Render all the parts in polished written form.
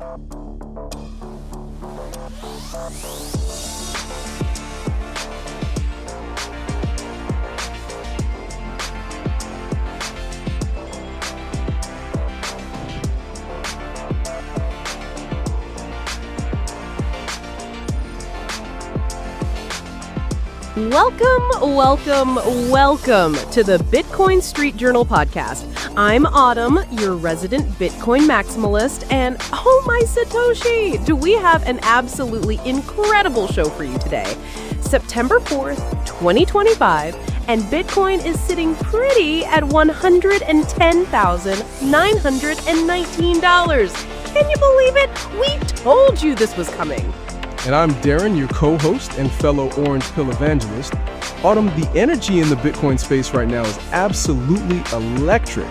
Welcome to the Bitcoin Street Journal podcast. I'm Autumn, your resident Bitcoin maximalist, and oh my Satoshi, do we have an absolutely incredible show for you today. September 4th, 2025, and Bitcoin is sitting pretty at $110,919. Can you believe it? We told you this was coming. And I'm Darren, your co-host and fellow Orange Pill evangelist. Autumn, the energy in the Bitcoin space right now is absolutely electric.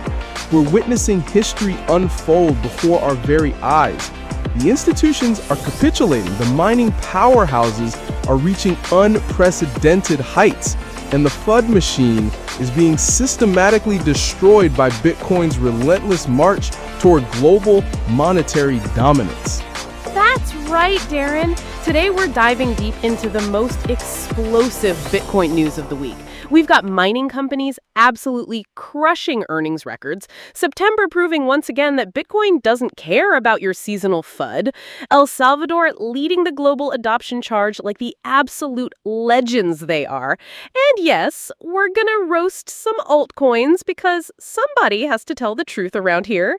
We're witnessing history unfold before our very eyes. The institutions are capitulating. The mining powerhouses are reaching unprecedented heights. And the FUD machine is being systematically destroyed by Bitcoin's relentless march toward global monetary dominance. That's right, Darren. Today we're diving deep into the most explosive Bitcoin news of the week. We've got mining companies absolutely crushing earnings records, September proving once again that Bitcoin doesn't care about your seasonal FUD, El Salvador leading the global adoption charge like the absolute legends they are, and yes, we're gonna roast some altcoins because somebody has to tell the truth around here.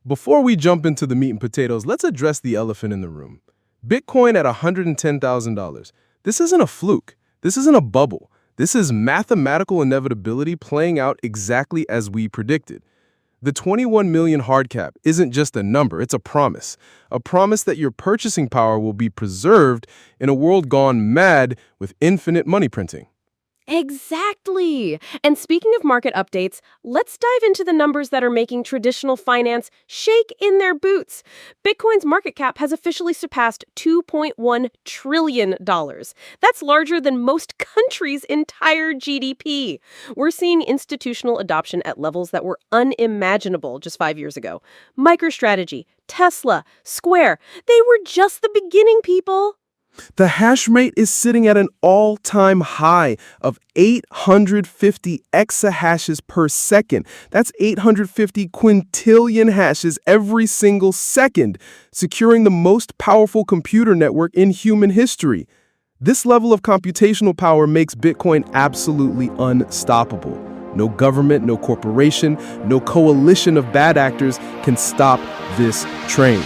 Before we jump into the meat and potatoes, let's address the elephant in the room. Bitcoin at $110,000. This isn't a fluke. This isn't a bubble. This is mathematical inevitability playing out exactly as we predicted. The 21 million hard cap isn't just a number, it's a promise that your purchasing power will be preserved in a world gone mad with infinite money printing. Exactly. And speaking of market updates, let's dive into the numbers that are making traditional finance shake in their boots. Bitcoin's market cap has officially surpassed $2.1 trillion. That's larger than most countries' entire GDP. We're seeing institutional adoption at levels that were unimaginable just 5 years ago. MicroStrategy, Tesla, Square, they were just the beginning, people. The hash rate is sitting at an all-time high of 850 exahashes per second. That's 850 quintillion hashes every single second, securing the most powerful computer network in human history. This level of computational power makes Bitcoin absolutely unstoppable. No government, no corporation, no coalition of bad actors can stop this train.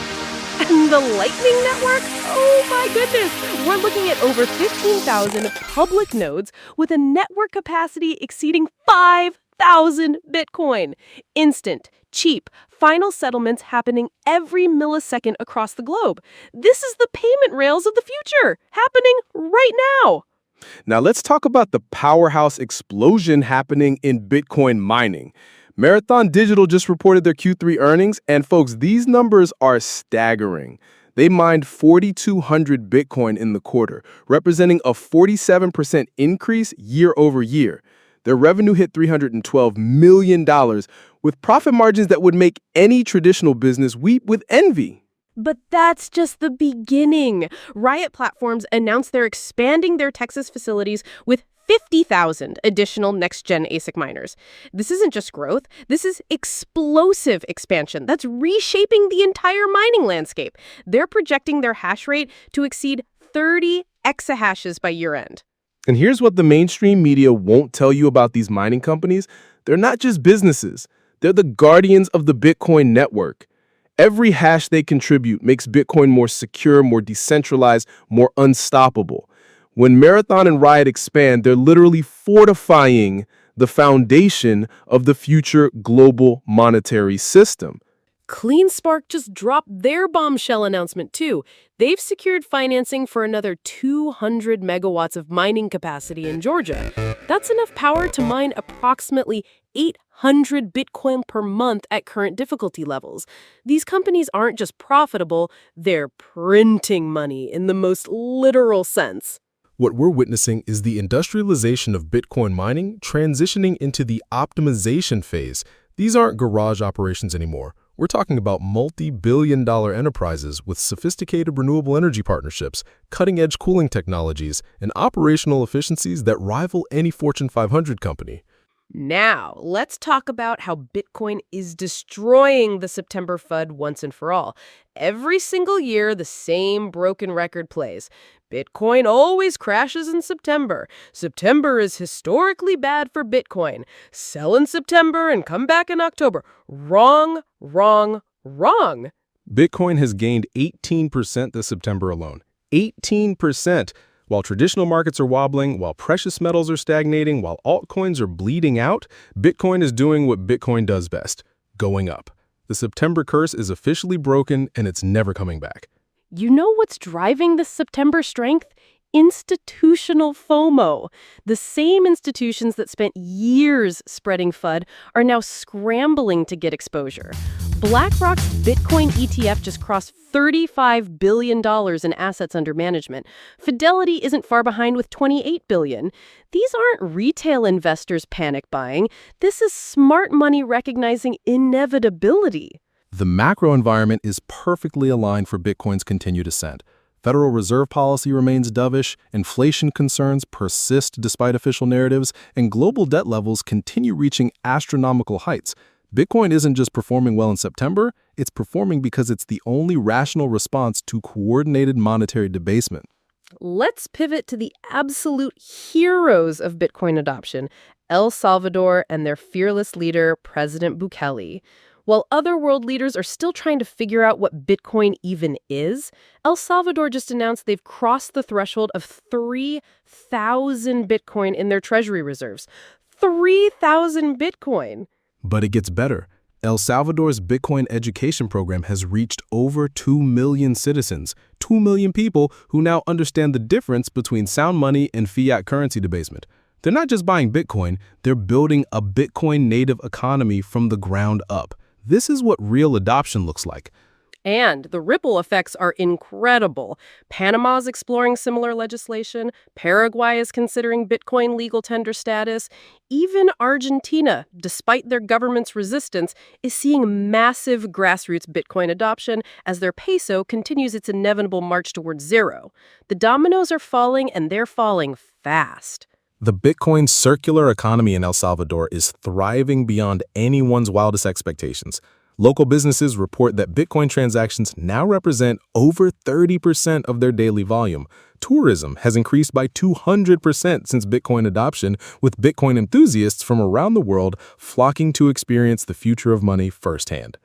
And the Lightning Network? Oh my goodness! We're looking at over 15,000 public nodes with a network capacity exceeding 5,000 Bitcoin. Instant, cheap, final settlements happening every millisecond across the globe. This is the payment rails of the future, happening right now. Now let's talk about the powerhouse explosion happening in Bitcoin mining. Marathon Digital just reported their Q3 earnings, and folks, these numbers are staggering. They mined 4,200 Bitcoin in the quarter, representing a 47% increase year over year. Their revenue hit $312 million, with profit margins that would make any traditional business weep with envy. But that's just the beginning. Riot Platforms announced they're expanding their Texas facilities with 50,000 additional next-gen ASIC miners. This isn't just growth, this is explosive expansion that's reshaping the entire mining landscape. They're projecting their hash rate to exceed 30 exahashes by year-end. And here's what the mainstream media won't tell you about these mining companies. They're not just businesses. They're the guardians of the Bitcoin network. Every hash they contribute makes Bitcoin more secure, more decentralized, more unstoppable. When Marathon and Riot expand, they're literally fortifying the foundation of the future global monetary system. CleanSpark just dropped their bombshell announcement, too. They've secured financing for another 200 megawatts of mining capacity in Georgia. That's enough power to mine approximately 800 Bitcoin per month at current difficulty levels. These companies aren't just profitable, they're printing money in the most literal sense. What we're witnessing is the industrialization of Bitcoin mining transitioning into the optimization phase. These aren't garage operations anymore. We're talking about multi-billion-dollar enterprises with sophisticated renewable energy partnerships, cutting-edge cooling technologies, and operational efficiencies that rival any Fortune 500 company. Now, let's talk about how Bitcoin is destroying the September FUD once and for all. Every single year, the same broken record plays. Bitcoin always crashes in September. September is historically bad for Bitcoin. Sell in September and come back in October. Wrong, wrong, wrong. Bitcoin has gained 18% this September alone. 18%! While traditional markets are wobbling, while precious metals are stagnating, while altcoins are bleeding out, Bitcoin is doing what Bitcoin does best, going up. The September curse is officially broken, and it's never coming back. You know what's driving this September strength? Institutional FOMO. The same institutions that spent years spreading FUD are now scrambling to get exposure. BlackRock's Bitcoin ETF just crossed $35 billion in assets under management. Fidelity isn't far behind with $28 billion. These aren't retail investors panic buying. This is smart money recognizing inevitability. The macro environment is perfectly aligned for Bitcoin's continued ascent. Federal Reserve policy remains dovish, inflation concerns persist despite official narratives, and global debt levels continue reaching astronomical heights. Bitcoin isn't just performing well in September, it's performing because it's the only rational response to coordinated monetary debasement. Let's pivot to the absolute heroes of Bitcoin adoption, El Salvador and their fearless leader, President Bukele. While other world leaders are still trying to figure out what Bitcoin even is, El Salvador just announced they've crossed the threshold of 3,000 Bitcoin in their treasury reserves. 3,000 Bitcoin! But it gets better. El Salvador's Bitcoin education program has reached over 2 million citizens, 2 million people who now understand the difference between sound money and fiat currency debasement. They're not just buying Bitcoin, they're building a Bitcoin-native economy from the ground up. This is what real adoption looks like. And the ripple effects are incredible. Panama's exploring similar legislation. Paraguay is considering Bitcoin legal tender status. Even Argentina, despite their government's resistance, is seeing massive grassroots Bitcoin adoption as their peso continues its inevitable march towards zero. The dominoes are falling, and they're falling fast. The Bitcoin circular economy in El Salvador is thriving beyond anyone's wildest expectations. Local businesses report that Bitcoin transactions now represent over 30% of their daily volume. Tourism has increased by 200% since Bitcoin adoption, with Bitcoin enthusiasts from around the world flocking to experience the future of money firsthand.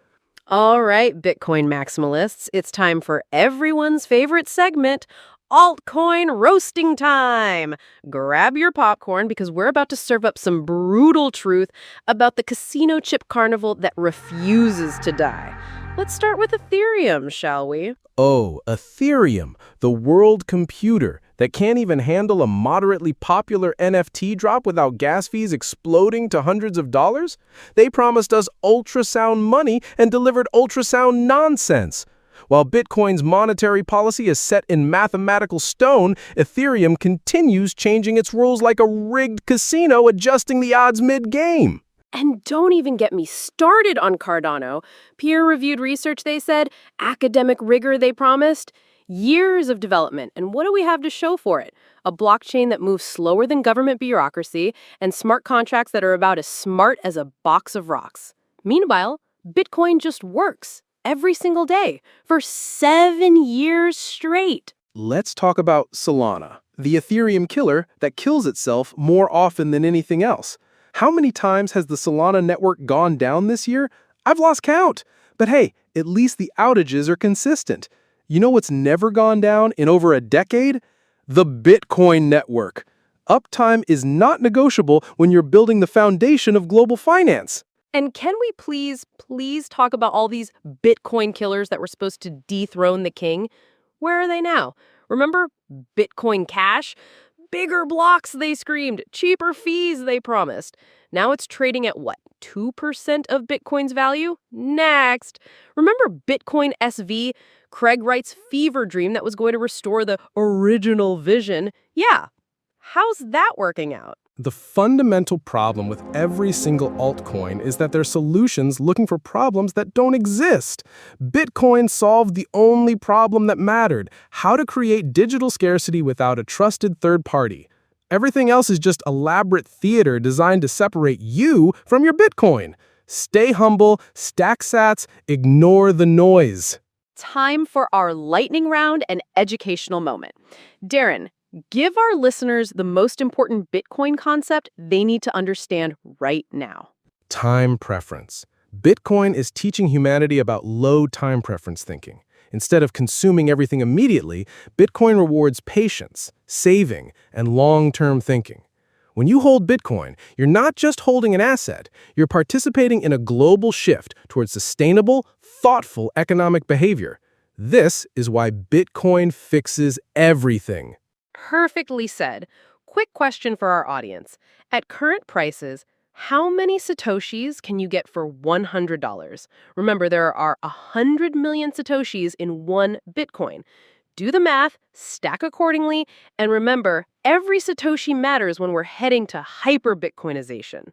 All right, Bitcoin maximalists, it's time for everyone's favorite segment, altcoin roasting time. Grab your popcorn because we're about to serve up some brutal truth about the casino chip carnival that refuses to die. Let's start with Ethereum, shall we? Oh, Ethereum, the world computer that can't even handle a moderately popular NFT drop without gas fees exploding to hundreds of dollars? They promised us ultrasound money and delivered ultrasound nonsense. While Bitcoin's monetary policy is set in mathematical stone, Ethereum continues changing its rules like a rigged casino, adjusting the odds mid-game. And don't even get me started on Cardano. Peer-reviewed research, they said. Academic rigor, they promised. Years of development, and what do we have to show for it? A blockchain that moves slower than government bureaucracy and smart contracts that are about as smart as a box of rocks. Meanwhile, Bitcoin just works. Every single day, for 7 years straight. Let's talk about Solana, the Ethereum killer that kills itself more often than anything else. How many times has the Solana network gone down this year? I've lost count. But hey, at least the outages are consistent. You know what's never gone down in over a decade? The Bitcoin network. Uptime is not negotiable when you're building the foundation of global finance. And can we please talk about all these Bitcoin killers that were supposed to dethrone the king? Where are they now? Remember Bitcoin Cash? Bigger blocks, they screamed. Cheaper fees, they promised. Now it's trading at what? 2% of Bitcoin's value? Next. Remember Bitcoin SV? Craig Wright's fever dream that was going to restore the original vision? Yeah. How's that working out? The fundamental problem with every single altcoin is that they're solutions looking for problems that don't exist. Bitcoin solved the only problem that mattered: how to create digital scarcity without a trusted third party. Everything else is just elaborate theater designed to separate you from your Bitcoin. Stay humble, stack sats, ignore the noise. Time for our lightning round and educational moment. Darren, give our listeners the most important Bitcoin concept they need to understand right now. Time preference. Bitcoin is teaching humanity about low time preference thinking. Instead of consuming everything immediately, Bitcoin rewards patience, saving, and long-term thinking. When you hold Bitcoin, you're not just holding an asset, you're participating in a global shift towards sustainable, thoughtful economic behavior. This is why Bitcoin fixes everything. Perfectly said. Quick question for our audience. At current prices, how many Satoshis can you get for $100? Remember, there are 100 million Satoshis in one Bitcoin. Do the math, stack accordingly, and remember, every Satoshi matters when we're heading to hyper-Bitcoinization.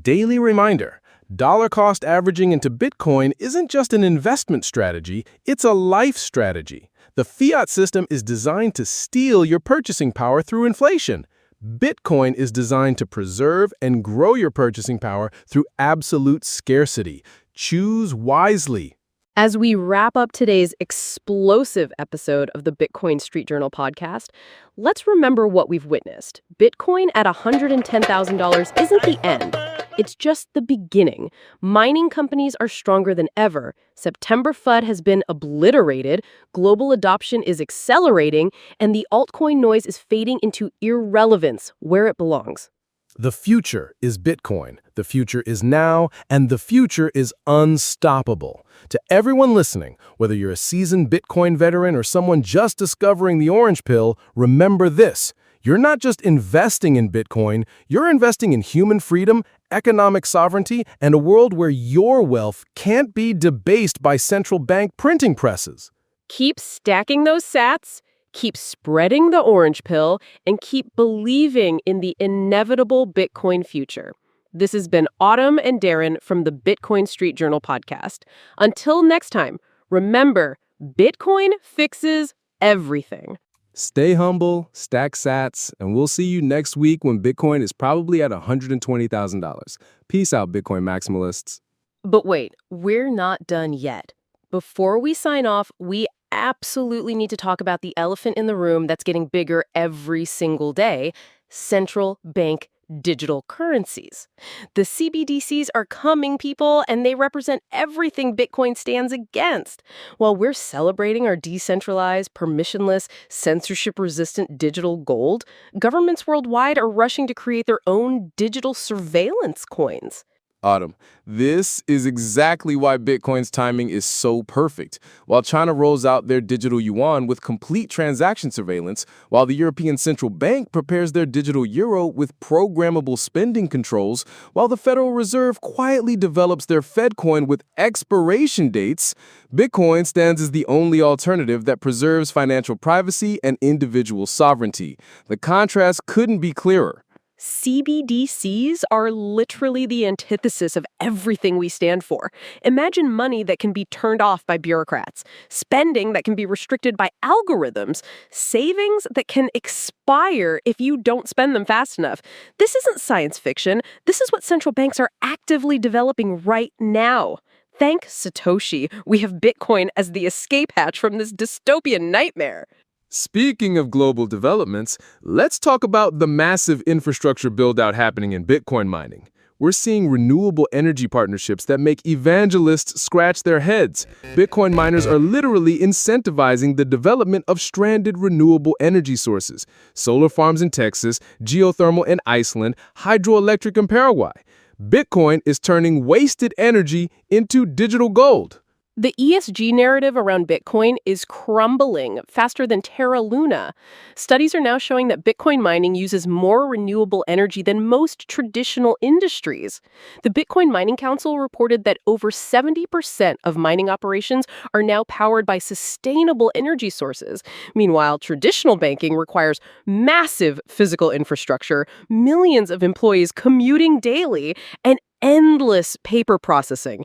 Daily reminder: dollar cost averaging into Bitcoin isn't just an investment strategy, it's a life strategy. The fiat system is designed to steal your purchasing power through inflation. Bitcoin is designed to preserve and grow your purchasing power through absolute scarcity. Choose wisely. As we wrap up today's explosive episode of the Bitcoin Street Journal podcast, let's remember what we've witnessed. Bitcoin at $110,000 isn't the end. It's just the beginning. Mining companies are stronger than ever. September FUD has been obliterated, global adoption is accelerating, and the altcoin noise is fading into irrelevance where it belongs. The future is Bitcoin, the future is now, and the future is unstoppable. To everyone listening, whether you're a seasoned Bitcoin veteran or someone just discovering the orange pill, remember this: you're not just investing in Bitcoin, you're investing in human freedom, economic sovereignty, and a world where your wealth can't be debased by central bank printing presses. Keep stacking those sats, keep spreading the orange pill, and keep believing in the inevitable Bitcoin future. This has been Autumn and Darren from the Bitcoin Street Journal podcast. Until next time, remember, Bitcoin fixes everything. Stay humble, stack sats, and we'll see you next week when Bitcoin is probably at $120,000. Peace out, Bitcoin maximalists. But wait, we're not done yet. Before we sign off, we absolutely need to talk about the elephant in the room that's getting bigger every single day: central bank digital currencies. The CBDCs are coming, people, and they represent everything Bitcoin stands against. While we're celebrating our decentralized, permissionless, censorship-resistant digital gold, governments worldwide are rushing to create their own digital surveillance coins. Autumn, this is exactly why Bitcoin's timing is so perfect. While China rolls out their digital yuan with complete transaction surveillance, while the European Central Bank prepares their digital euro with programmable spending controls, while the Federal Reserve quietly develops their Fed coin with expiration dates, Bitcoin stands as the only alternative that preserves financial privacy and individual sovereignty. The contrast couldn't be clearer. CBDCs are literally the antithesis of everything we stand for. Imagine money that can be turned off by bureaucrats, spending that can be restricted by algorithms, savings that can expire if you don't spend them fast enough. This isn't science fiction. This is what central banks are actively developing right now. Thank Satoshi, we have Bitcoin as the escape hatch from this dystopian nightmare. Speaking of global developments, let's talk about the massive infrastructure build-out happening in Bitcoin mining. We're seeing renewable energy partnerships that make evangelists scratch their heads. Bitcoin miners are literally incentivizing the development of stranded renewable energy sources: solar farms in Texas, geothermal in Iceland, hydroelectric in Paraguay. Bitcoin is turning wasted energy into digital gold. The ESG narrative around Bitcoin is crumbling faster than Terra Luna. Studies are now showing that Bitcoin mining uses more renewable energy than most traditional industries. The Bitcoin Mining Council reported that over 70% of mining operations are now powered by sustainable energy sources. Meanwhile, traditional banking requires massive physical infrastructure, millions of employees commuting daily, and endless paper processing.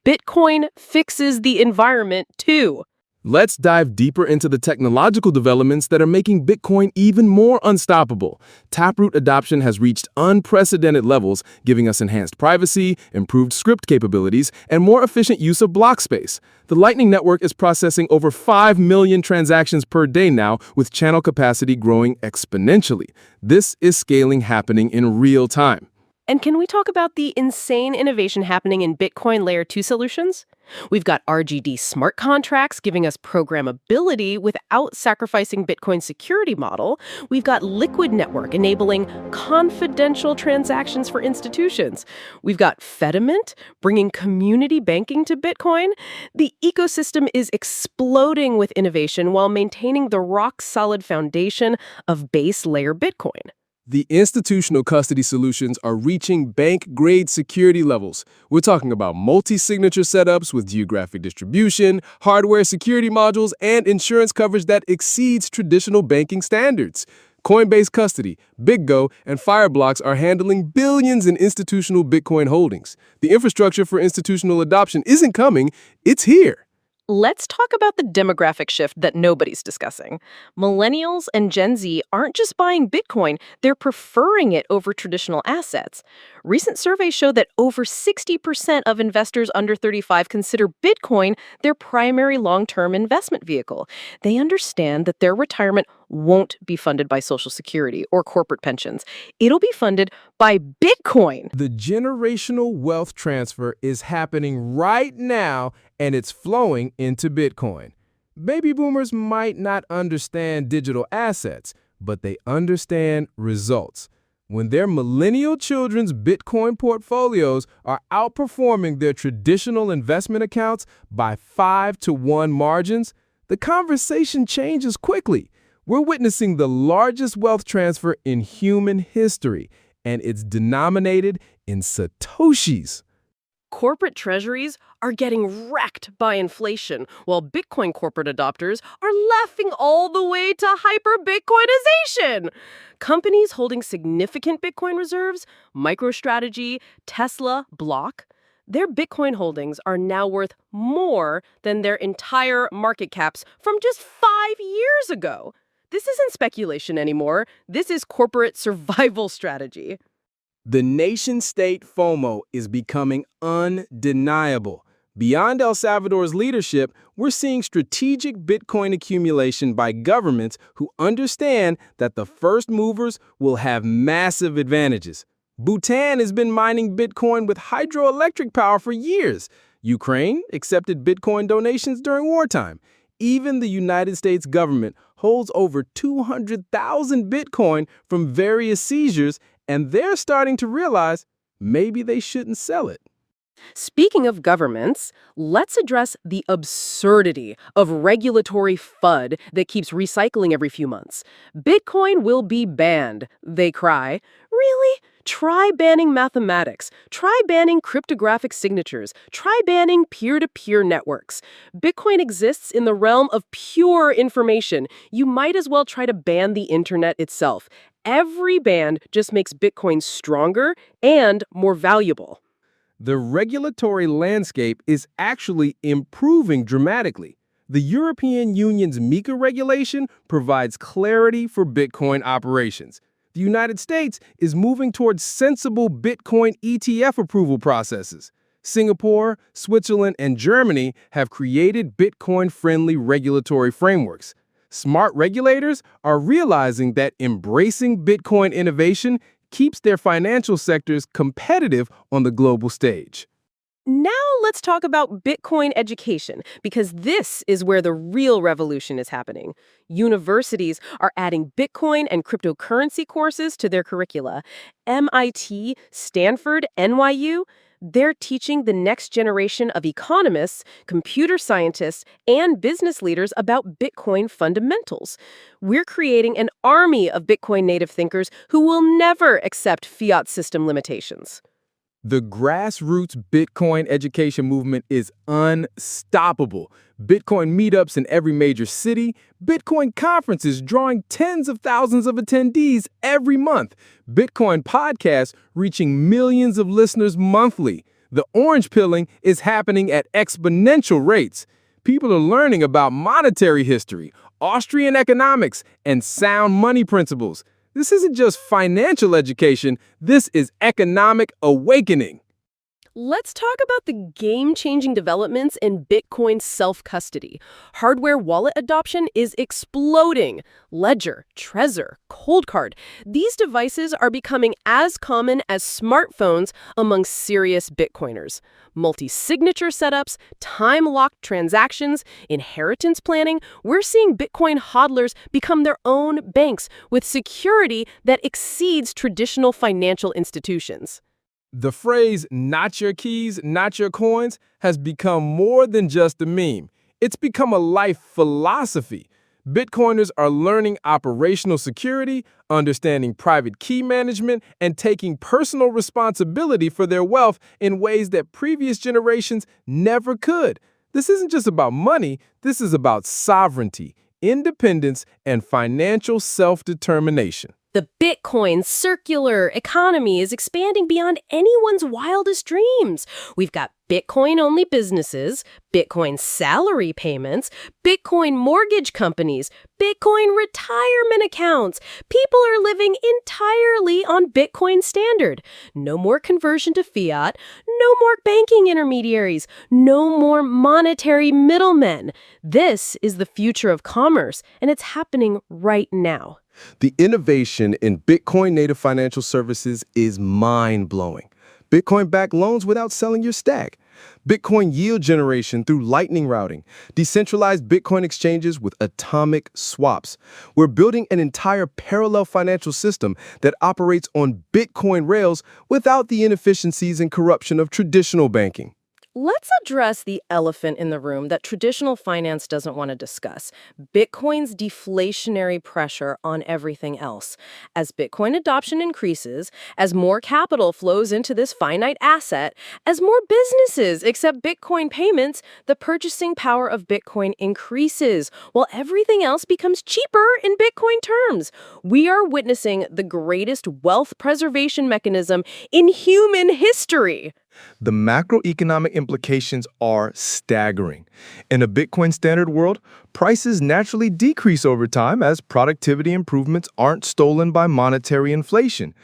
Bitcoin fixes the environment too. Let's dive deeper into the technological developments that are making Bitcoin even more unstoppable. Taproot adoption has reached unprecedented levels, giving us enhanced privacy, improved script capabilities, and more efficient use of block space. The Lightning Network is processing over 5 million transactions per day now, with channel capacity growing exponentially. This is scaling happening in real time. And can we talk about the insane innovation happening in Bitcoin Layer 2 solutions? We've got RGD smart contracts giving us programmability without sacrificing Bitcoin's security model. We've got Liquid Network enabling confidential transactions for institutions. We've got Fediment bringing community banking to Bitcoin. The ecosystem is exploding with innovation while maintaining the rock-solid foundation of base layer Bitcoin. The institutional custody solutions are reaching bank-grade security levels. We're talking about multi-signature setups with geographic distribution, hardware security modules, and insurance coverage that exceeds traditional banking standards. Coinbase Custody, BitGo, and Fireblocks are handling billions in institutional Bitcoin holdings. The infrastructure for institutional adoption isn't coming, it's here. Let's talk about the demographic shift that nobody's discussing. Millennials and Gen Z aren't just buying Bitcoin, they're preferring it over traditional assets. Recent surveys show that over 60% of investors under 35 consider Bitcoin their primary long-term investment vehicle. They understand that their retirement won't be funded by Social Security or corporate pensions. It'll be funded by Bitcoin. The generational wealth transfer is happening right now, and it's flowing into Bitcoin. Baby boomers might not understand digital assets, but they understand results. When their millennial children's Bitcoin portfolios are outperforming their traditional investment accounts by 5-to-1 margins, the conversation changes quickly. We're witnessing the largest wealth transfer in human history, and it's denominated in Satoshis. Corporate treasuries are getting wrecked by inflation, while Bitcoin corporate adopters are laughing all the way to hyper-Bitcoinization. Companies holding significant Bitcoin reserves, MicroStrategy, Tesla, Block, their Bitcoin holdings are now worth more than their entire market caps from just 5 years ago. This isn't speculation anymore. This is corporate survival strategy. The nation-state FOMO is becoming undeniable. Beyond El Salvador's leadership, we're seeing strategic Bitcoin accumulation by governments who understand that the first movers will have massive advantages. Bhutan has been mining Bitcoin with hydroelectric power for years. Ukraine accepted Bitcoin donations during wartime. Even the United States government holds over 200,000 Bitcoin from various seizures, and they're starting to realize maybe they shouldn't sell it. Speaking of governments, let's address the absurdity of regulatory FUD that keeps recycling every few months. Bitcoin will be banned, they cry. Really? Try banning mathematics. Try banning cryptographic signatures. Try banning peer-to-peer networks. Bitcoin exists in the realm of pure information. You might as well try to ban the internet itself. Every ban just makes Bitcoin stronger and more valuable. The regulatory landscape is actually improving dramatically. The European Union's MiCA regulation provides clarity for Bitcoin operations. The United States is moving towards sensible Bitcoin ETF approval processes. Singapore, Switzerland, and Germany have created Bitcoin-friendly regulatory frameworks. Smart regulators are realizing that embracing Bitcoin innovation keeps their financial sectors competitive on the global stage. Now let's talk about Bitcoin education, because this is where the real revolution is happening. Universities are adding Bitcoin and cryptocurrency courses to their curricula. MIT, Stanford, NYU, they're teaching the next generation of economists, computer scientists, and business leaders about Bitcoin fundamentals. We're creating an army of Bitcoin native thinkers who will never accept fiat system limitations. The grassroots Bitcoin education movement is unstoppable. Bitcoin meetups in every major city, Bitcoin conferences drawing tens of thousands of attendees every month, Bitcoin podcasts reaching millions of listeners monthly. The orange pilling is happening at exponential rates. People are learning about monetary history, Austrian economics, and sound money principles. This isn't just financial education, this is economic awakening. Let's talk about the game-changing developments in Bitcoin self-custody. Hardware wallet adoption is exploding. Ledger, Trezor, Coldcard. These devices are becoming as common as smartphones among serious Bitcoiners. Multi-signature setups, time-locked transactions, inheritance planning. We're seeing Bitcoin hodlers become their own banks with security that exceeds traditional financial institutions. The phrase, not your keys, not your coins, has become more than just a meme. It's become a life philosophy. Bitcoiners are learning operational security, understanding private key management, and taking personal responsibility for their wealth in ways that previous generations never could. This isn't just about money, this is about sovereignty, independence, and financial self-determination. The Bitcoin circular economy is expanding beyond anyone's wildest dreams. We've got Bitcoin-only businesses, Bitcoin salary payments, Bitcoin mortgage companies, Bitcoin retirement accounts. People are living entirely on Bitcoin Standard. No more conversion to fiat, no more banking intermediaries, no more monetary middlemen. This is the future of commerce, and it's happening right now. The innovation in Bitcoin native financial services is mind-blowing. Bitcoin-backed loans without selling your stack. Bitcoin yield generation through Lightning routing. Decentralized Bitcoin exchanges with atomic swaps. We're building an entire parallel financial system that operates on Bitcoin rails without the inefficiencies and corruption of traditional banking. Let's address the elephant in the room that traditional finance doesn't want to discuss: Bitcoin's deflationary pressure on everything else. As Bitcoin adoption increases, as more capital flows into this finite asset, as more businesses accept Bitcoin payments, the purchasing power of Bitcoin increases, while everything else becomes cheaper in Bitcoin terms. We are witnessing the greatest wealth preservation mechanism in human history. The macroeconomic implications are staggering. In a Bitcoin standard world, prices naturally decrease over time as productivity improvements aren't stolen by monetary inflation.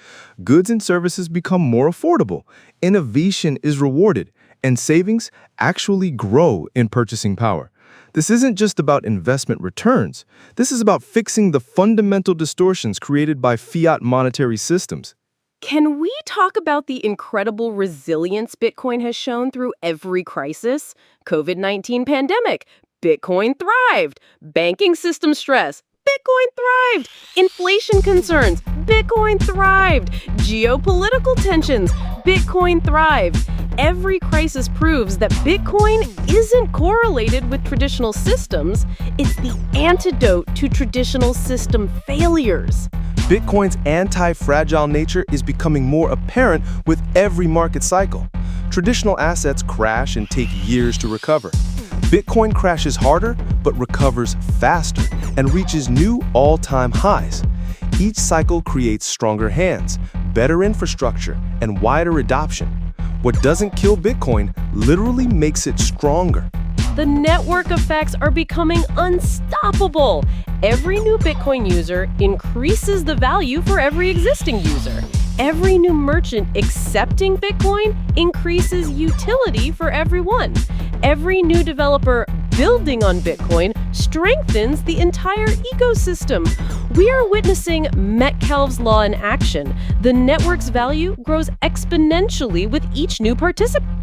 Goods and services become more affordable, innovation is rewarded, and savings actually grow in purchasing power. This isn't just about investment returns. This is about fixing the fundamental distortions created by fiat monetary systems. Can we talk about the incredible resilience Bitcoin has shown through every crisis? COVID-19 pandemic, Bitcoin thrived. Banking system stress, Bitcoin thrived. Inflation concerns, Bitcoin thrived. Geopolitical tensions, Bitcoin thrived. Every crisis proves that Bitcoin isn't correlated with traditional systems. It's the antidote to traditional system failures. Bitcoin's anti-fragile nature is becoming more apparent with every market cycle. Traditional assets crash and take years to recover. Bitcoin crashes harder, but recovers faster and reaches new all-time highs. Each cycle creates stronger hands, better infrastructure, and wider adoption. What doesn't kill Bitcoin literally makes it stronger. The network effects are becoming unstoppable. Every new Bitcoin user increases the value for every existing user. Every new merchant accepting Bitcoin increases utility for everyone. Every new developer building on Bitcoin strengthens the entire ecosystem. We are witnessing Metcalfe's law in action. The network's value grows exponentially with each new participant.